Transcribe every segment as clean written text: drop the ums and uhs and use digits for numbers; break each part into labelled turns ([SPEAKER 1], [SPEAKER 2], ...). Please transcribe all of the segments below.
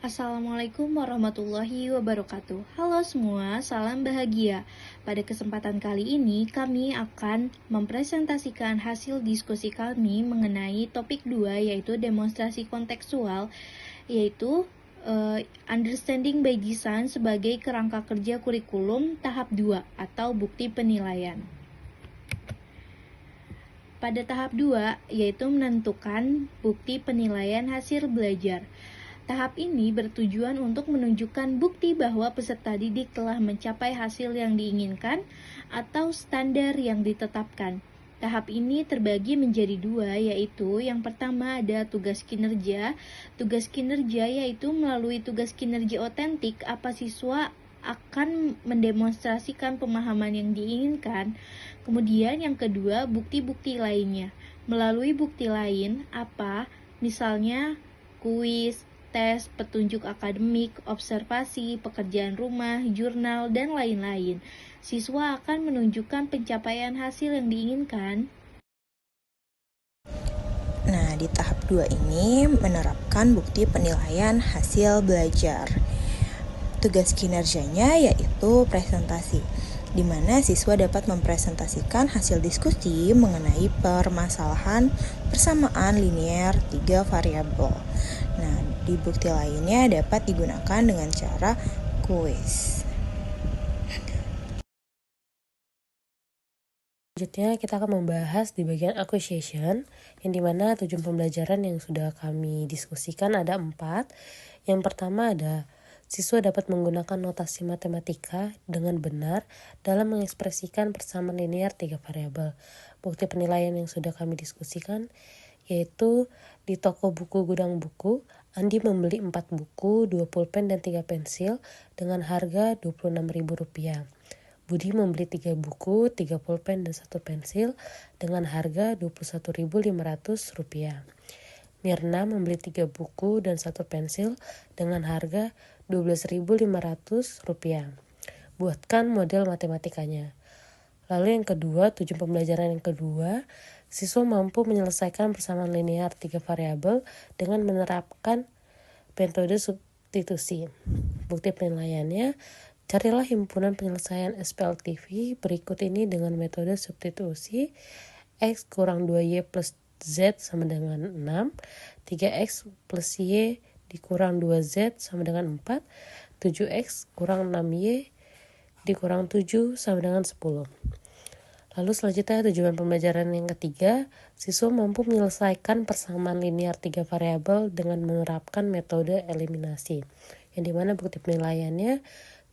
[SPEAKER 1] Assalamualaikum warahmatullahi wabarakatuh. Halo semua, salam bahagia. Pada kesempatan kali ini kami akan mempresentasikan hasil diskusi kami mengenai topik 2 yaitu demonstrasi kontekstual, yaitu Understanding by Design sebagai kerangka kerja kurikulum tahap 2 atau bukti penilaian. Pada tahap 2 yaitu menentukan bukti penilaian hasil belajar. Tahap ini bertujuan untuk menunjukkan bukti bahwa peserta didik telah mencapai hasil yang diinginkan atau standar yang ditetapkan. Tahap ini terbagi menjadi 2, yaitu yang pertama ada tugas kinerja. Tugas kinerja yaitu melalui tugas kinerja otentik apa siswa akan mendemonstrasikan pemahaman yang diinginkan. Kemudian yang kedua, bukti-bukti lainnya. Melalui bukti lain apa? Misalnya kuis, tes, petunjuk akademik, observasi, pekerjaan rumah, jurnal, dan lain-lain. Siswa akan menunjukkan pencapaian hasil yang diinginkan.
[SPEAKER 2] Nah, di tahap 2 ini menerapkan bukti penilaian hasil belajar. Tugas kinerjanya yaitu presentasi, di mana siswa dapat mempresentasikan hasil diskusi mengenai permasalahan persamaan linear 3 variabel. Nah, di bukti lainnya dapat digunakan dengan cara kuis.
[SPEAKER 3] Selanjutnya kita akan membahas di bagian acquisition, yang dimana tujuan pembelajaran yang sudah kami diskusikan ada 4. Yang pertama ada siswa dapat menggunakan notasi matematika dengan benar dalam mengekspresikan persamaan linear 3 variabel. Bukti penilaian yang sudah kami diskusikan yaitu di toko buku Gudang Buku, Andi membeli 4 buku, 2 pulpen dan 3 pensil dengan harga Rp26.000. Budi membeli 3 buku, 3 pulpen dan 1 pensil dengan harga Rp21.500. Mirna membeli 3 buku dan 1 pensil dengan harga Rp12.500. Buatkan model matematikanya. Lalu yang kedua, tujuan pembelajaran yang kedua, siswa mampu menyelesaikan persamaan linear 3 variabel dengan menerapkan metode substitusi. Bukti penilaiannya, carilah himpunan penyelesaian SPLTV berikut ini dengan metode substitusi. X kurang 2Y plus Z sama dengan 6, 3X plus Y dikurang 2Z sama dengan 4, 7X kurang 6Y dikurang 7 sama dengan 10. Lalu selanjutnya tujuan pembelajaran yang ketiga, siswa mampu menyelesaikan persamaan linear 3 variabel dengan menerapkan metode eliminasi, yang dimana bukti penilaiannya,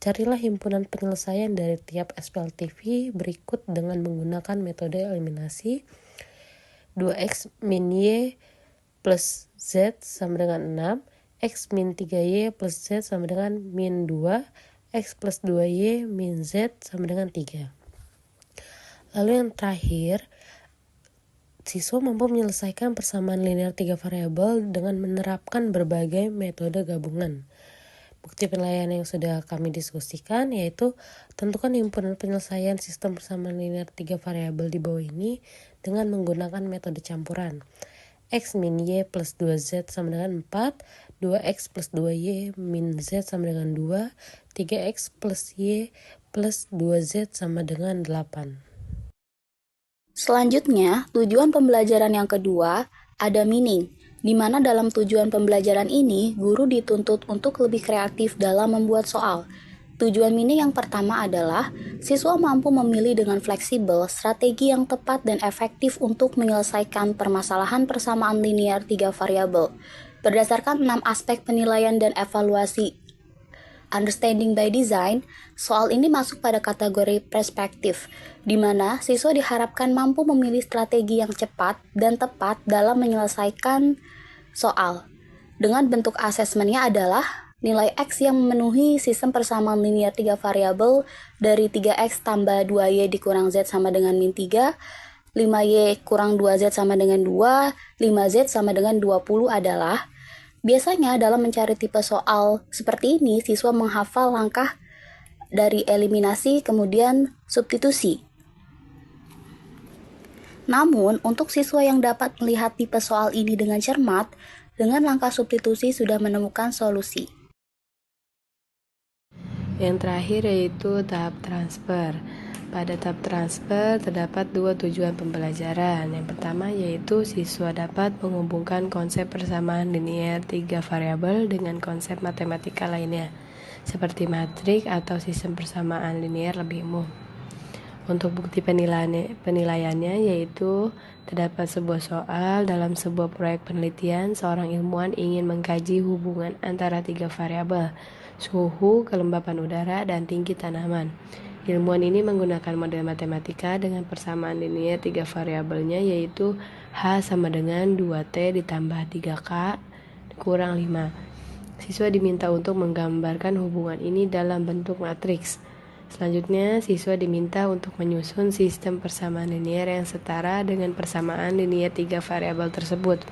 [SPEAKER 3] carilah himpunan penyelesaian dari tiap SPLTV berikut dengan menggunakan metode eliminasi. 2X min Y plus Z sama dengan 6, X min 3Y plus Z sama dengan min 2, X plus 2Y min Z sama dengan 3. Lalu yang terakhir, siswa mampu menyelesaikan persamaan linear 3 variabel dengan menerapkan berbagai metode gabungan. Bukti penilaian yang sudah kami diskusikan yaitu tentukan himpunan penyelesaian sistem persamaan linear 3 variabel di bawah ini dengan menggunakan metode campuran. X min Y plus 2Z sama dengan 4, 2X plus 2Y min Z sama dengan 2, 3X plus Y plus 2Z sama dengan 8.
[SPEAKER 4] Selanjutnya, tujuan pembelajaran yang kedua ada meaning, di mana dalam tujuan pembelajaran ini, guru dituntut untuk lebih kreatif dalam membuat soal. Tujuan meaning yang pertama adalah, siswa mampu memilih dengan fleksibel strategi yang tepat dan efektif untuk menyelesaikan permasalahan persamaan linear 3 variabel. Berdasarkan 6 aspek penilaian dan evaluasi Understanding by Design, soal ini masuk pada kategori perspektif, di mana siswa diharapkan mampu memilih strategi yang cepat dan tepat dalam menyelesaikan soal. Dengan bentuk asesmennya adalah nilai X yang memenuhi sistem persamaan linear 3 variabel dari 3X tambah 2Y dikurang Z sama dengan min 3, 5Y kurang 2Z sama dengan 2, 5Z sama dengan 20 adalah biasanya dalam mencari tipe soal seperti ini, siswa menghafal langkah dari eliminasi kemudian substitusi. Namun, untuk siswa yang dapat melihat tipe soal ini dengan cermat, dengan langkah substitusi sudah menemukan solusi.
[SPEAKER 3] Yang terakhir yaitu tahap transfer. Pada tahap transfer terdapat dua tujuan pembelajaran. Yang pertama yaitu siswa dapat menghubungkan konsep persamaan linier 3 variabel dengan konsep matematika lainnya, seperti matrik atau sistem persamaan linier lebih umum. Untuk bukti penilaiannya yaitu terdapat sebuah soal dalam sebuah proyek penelitian. Seorang ilmuwan ingin mengkaji hubungan antara 3 variabel, suhu, kelembapan udara, dan tinggi tanaman. Ilmuwan ini menggunakan model matematika dengan persamaan linier 3 variabelnya yaitu H sama dengan 2T ditambah 3K kurang 5. Siswa diminta untuk menggambarkan hubungan ini dalam bentuk matriks. Selanjutnya, siswa diminta untuk menyusun sistem persamaan linier yang setara dengan persamaan linier 3 variabel tersebut.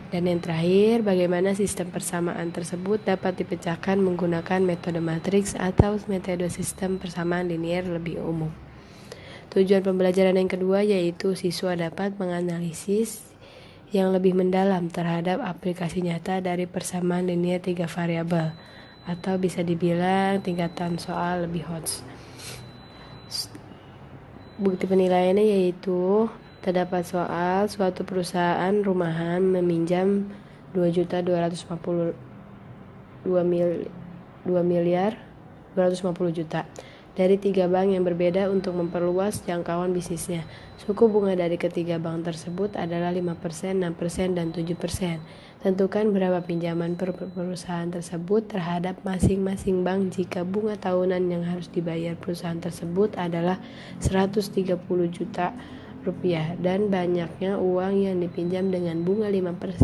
[SPEAKER 3] Dan yang terakhir, bagaimana sistem persamaan tersebut dapat dipecahkan menggunakan metode matriks atau metode sistem persamaan linier lebih umum. Tujuan pembelajaran yang kedua yaitu siswa dapat menganalisis yang lebih mendalam terhadap aplikasi nyata dari persamaan linier 3 variabel, atau bisa dibilang tingkatan soal lebih hot. Bukti penilaiannya yaitu terdapat soal suatu perusahaan rumahan meminjam 2.250.000.000 dari 3 bank yang berbeda untuk memperluas jangkauan bisnisnya. Suku bunga dari ketiga bank tersebut adalah 5%, 6%, dan 7%. Tentukan berapa pinjaman per perusahaan tersebut terhadap masing-masing bank jika bunga tahunan yang harus dibayar perusahaan tersebut adalah 130 juta rupiah dan banyaknya uang yang dipinjam dengan bunga 5%.